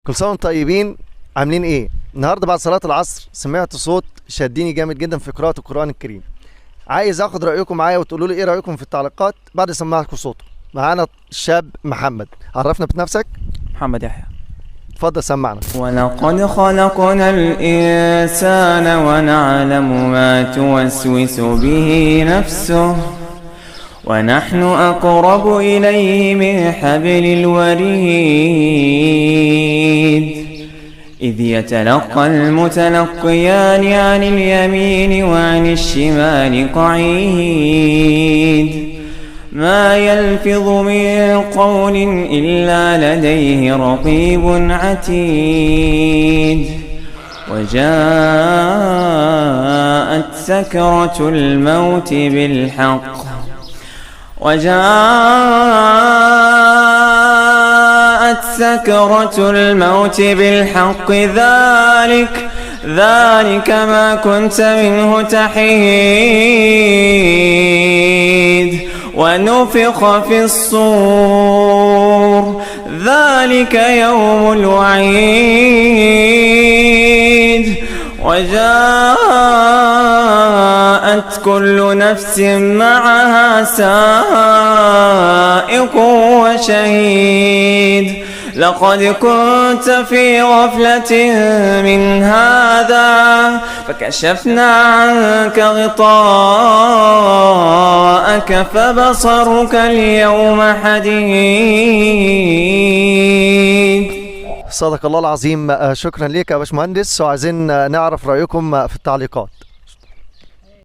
كل سنة وانتم طيبين. عاملين ايه؟ النهارده بعد صلاة العصر سمعت صوت شدني جامد جدا في قراءة القرآن الكريم. عايز اخد رأيكم معايا وتقولوا لي ايه رأيكم في التعليقات بعد سماعكم صوته. معانا الشاب محمد، عرفنا بنفسك. محمد يحيى. اتفضل سمعنا. ولقد خلقنا الإنسان ونعلم ما توسوس به نفسه ونحن أقرب إليه من حبل الوريد إذ يتلقى المتلقيان عن اليمين وعن الشمال قعيد ما يلفظ من قول إلا لديه رقيب عتيد وجاءت سكرة الموت بالحق ذلك ما كنت منه تحيد ونفخ في الصور ذلك يوم الوعيد وجاءت كل نفس معها سائق وشهيد لقد كنت في غفلة من هذا فكشفنا عنك غطاءك فبصرك اليوم حديد. صدق الله العظيم. شكرا ليك يا باشمهندس، وعايزين نعرف رأيكم في التعليقات.